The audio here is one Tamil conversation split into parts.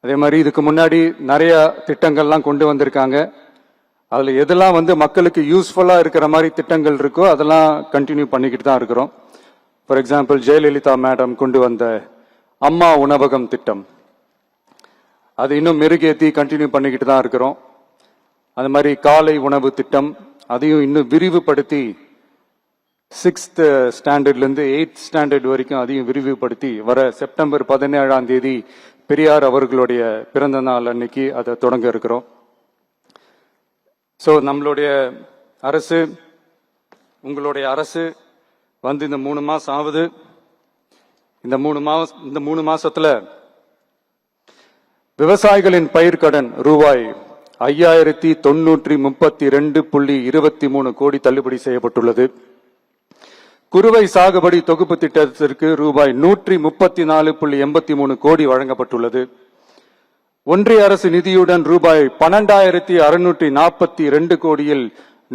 அதே மாதிரி இதுக்கு முன்னாடி நிறைய திட்டங்கள்லாம் கொண்டு வந்திருக்காங்க. அதுல எதெல்லாம் மக்களுக்கு யூஸ்ஃபுல்லா இருக்கிற மாதிரி திட்டங்கள் இருக்கோ அதெல்லாம் கண்டினியூ பண்ணிக்கிட்டு தான் இருக்கிறோம். ஃபார் எக்ஸாம்பிள், ஜெயலலிதா மேடம் கொண்டு வந்த அம்மா உணவகம் திட்டம், அது இன்னும் மெருகேற்றி கண்டினியூ பண்ணிக்கிட்டு தான் இருக்கிறோம். அது மாதிரி காலை உணவு திட்டம், அதையும் இன்னும் விரிவுபடுத்தி 6th ஸ்டாண்டர்ட்லேருந்து 8th ஸ்டாண்டர்ட் வரைக்கும் அதையும் விரிவுபடுத்தி வர செப்டம்பர் 17ஆம் தேதி பெரியார் அவர்களுடைய பிறந்த நாள் அன்னைக்கு அதை தொடங்க இருக்கிறோம். ஸோ நம்மளுடைய அரசு, உங்களுடைய அரசு இந்த 3 மாசம் ஆகுது. இந்த 3 மாசத்துல விவசாயிகளின் பயிர்க்கடன் ரூபாய் 5932.23 கோடி தள்ளுபடி செய்யப்பட்டுள்ளது. குறுவை சாகுபடி தொகுப்பு திட்டத்திற்கு ரூபாய் 134.83 கோடி வழங்கப்பட்டுள்ளது. ஒன்றிய அரசு நிதியுடன் ரூபாய் 12,642 கோடியில்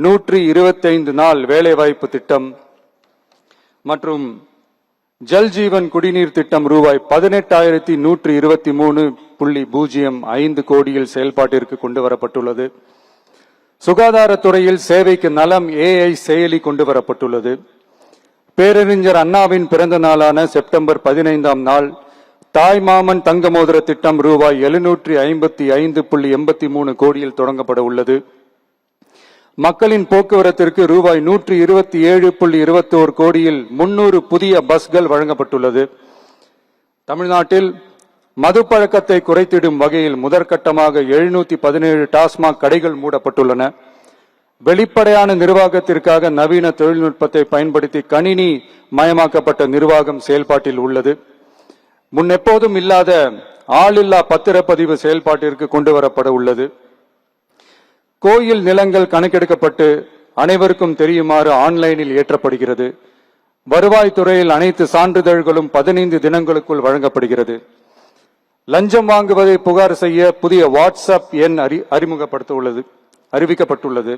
125 நாள் வேலைவாய்ப்பு திட்டம் மற்றும் ஜல் ஜீவன் குடிநீர் திட்டம் ரூபாய் 18,123.05 கோடியில் செயல்பாட்டிற்கு கொண்டு வரப்பட்டுள்ளது. சுகாதாரத்துறையில் சேவைக்கு நலம் AI செயலி கொண்டு வரப்பட்டுள்ளது. பேரறிஞர் அண்ணாவின் பிறந்த நாளான செப்டம்பர் 15ஆம் நாள் தாய் மாமன் தங்க மோதிர திட்டம் ரூபாய் 755.83 கோடியில் தொடங்கப்பட உள்ளது. மக்களின் போக்குவரத்திற்கு ரூபாய் 127.21 கோடியில் 300 புதிய பஸ்கள் வழங்கப்பட்டுள்ளது. தமிழ்நாட்டில் மது பழக்கத்தை குறைத்திடும் வகையில் முதற்கட்டமாக 717 டாஸ்மாக் கடைகள் மூடப்பட்டுள்ளன. வெளிப்படையான நிர்வாகத்திற்காக நவீன தொழில்நுட்பத்தை பயன்படுத்தி கணினி மயமாக்கப்பட்ட நிர்வாகம் செயல்பாட்டில் உள்ளது. முன்னெப்போதும் இல்லாத ஆளில்லா பத்திரப்பதிவு செயல்பாட்டிற்கு கொண்டு வரப்பட உள்ளது. கோயில் நிலங்கள் கணக்கெடுக்கப்பட்டு அனைவருக்கும் தெரியுமாறு ஆன்லைனில் ஏற்றப்படுகிறது. வருவாய்த்துறையில் அனைத்து சான்றிதழ்களும் 15 தினங்களுக்குள் வழங்கப்படுகிறது. லஞ்சம் வாங்குவதை புகார் செய்ய புதிய வாட்ஸ்அப் எண் அறிவிக்கப்பட்டுள்ளது.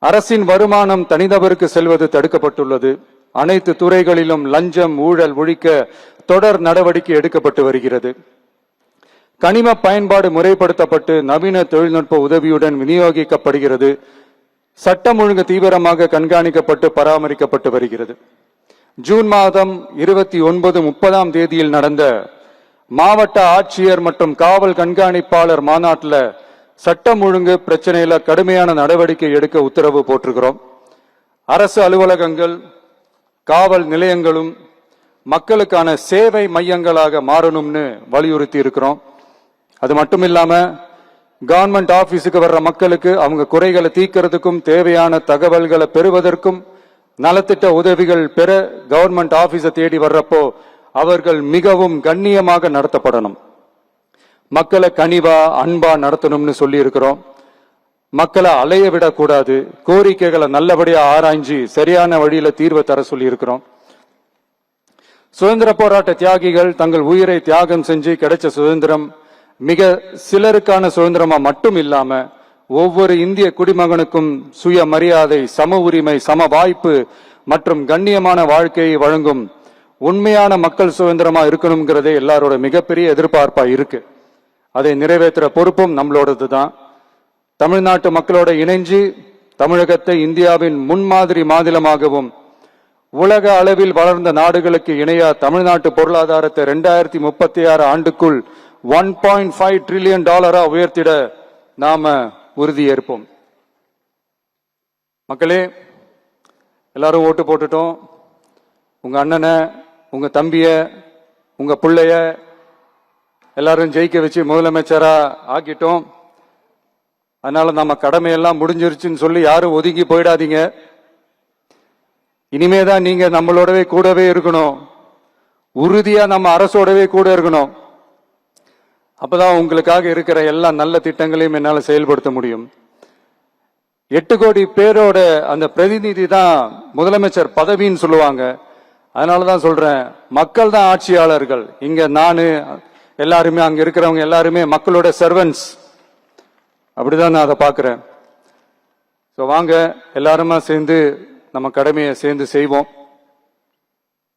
அரசின் வருமானம் தனிநபருக்கு செல்வது தடுக்கப்பட்டுள்ளது. அனைத்து துறைகளிலும் லஞ்சம் ஊழல் ஒழிக்க தொடர் நடவடிக்கை எடுக்கப்பட்டு வருகிறது. கனிம பயன்பாடு முறைப்படுத்தப்பட்டு நவீன தொழில்நுட்ப உதவியுடன் விநியோகிக்கப்படுகிறது. சட்டம் ஒழுங்கு தீவிரமாக கண்காணிக்கப்பட்டு பராமரிக்கப்பட்டு வருகிறது. ஜூன் மாதம் 29, 30ஆம் தேதியில் நடந்த மாவட்ட ஆட்சியர் மற்றும் காவல் கண்காணிப்பாளர் மாநாட்டில் சட்டம் ஒழுங்கு பிரச்சனையில கடுமையான நடவடிக்கை எடுக்க உத்தரவு போட்டிருக்கிறோம். அரசு அலுவலகங்கள், காவல் நிலையங்களும் மக்களுக்கான சேவை மையங்களாக மாறணும்னு வலியுறுத்தி இருக்கிறோம். அது மட்டும் இல்லாம கவர்மெண்ட் ஆபீஸுக்கு வர்ற மக்களுக்கு அவங்க குறைகளை தீர்க்கிறதுக்கும் தேவையான தகவல்களை பெறுவதற்கும் நலத்திட்ட உதவிகள் பெற கவர்மெண்ட் ஆபீஸை தேடி வர்றப்போ அவர்கள் மிகவும் கண்ணியமாக நடத்தப்படணும். மக்களை கனிவா அன்பா நடத்தணும்னு சொல்லி இருக்கிறோம். மக்களை அலைய விடக்கூடாது. கோரிக்கைகளை நல்லபடியா ஆராய்ஞ்சு சரியான வழியில தீர்வை தர சொல்லி இருக்கிறோம். சுதந்திர போராட்ட தியாகிகள் தங்கள் உயிரை தியாகம் செஞ்சு கிடைச்ச சுதந்திரம் மிக சிலருக்கான சுதந்திரமா மட்டும் இல்லாம ஒவ்வொரு இந்திய குடிமகனுக்கும் சுய மரியாதை, சம உரிமை, சம வாய்ப்பு மற்றும் கண்ணியமான வாழ்க்கையை வழங்கும் உண்மையான மக்கள் சுதந்திரமா இருக்கணுங்கிறதே எல்லாரோட மிகப்பெரிய எதிர்பார்ப்பா இருக்கு. அதை நிறைவேற்றுற பொறுப்பும் நம்மளோடது தான். தமிழ்நாட்டு மக்களோட இணைஞ்சு தமிழகத்தை இந்தியாவின் முன்மாதிரி மாநிலமாகவும் உலக அளவில் வளர்ந்த நாடுகளுக்கு இணையா தமிழ்நாட்டு பொருளாதாரத்தை 2036 ஆண்டுக்குள் $1.5 trillion உயர்த்திட நாம உறுதியேற்போம். மக்களே, எல்லாரும் ஓட்டு போட்டுட்டோம். உங்க அண்ணனை, உங்க தம்பிய, உங்க பிள்ளைய எல்லாரும் ஜெயிக்க வச்சு முதலமைச்சரா ஆக்கிட்டோம். அதனால நம்ம கடமையெல்லாம் முடிஞ்சிருச்சுன்னு சொல்லி யாரும் ஒதுங்கி போயிடாதீங்க. இனிமேதான் நீங்க நம்மளோடவே கூடவே இருக்கணும். உறுதியா நம்ம அரசோடவே கூட இருக்கணும். அப்பதான் உங்களுக்காக இருக்கிற எல்லா நல்ல திட்டங்களையும் என்னால செயல்படுத்த முடியும். 8 கோடி பேரோட அந்த பிரதிநிதி தான் முதலமைச்சர் பதவின்னு சொல்லுவாங்க. அதனாலதான் சொல்றேன், மக்கள் தான் ஆட்சியாளர்கள். இங்க நானு எல்லாருமே, அங்க இருக்கிறவங்க எல்லாருமே மக்களோட சர்வன்ட்ஸ். அப்படிதான் நான் அதை பாக்குறேன். வாங்க எல்லாருமா சேர்ந்து நம்ம கடமையை சேர்ந்து செய்வோம்.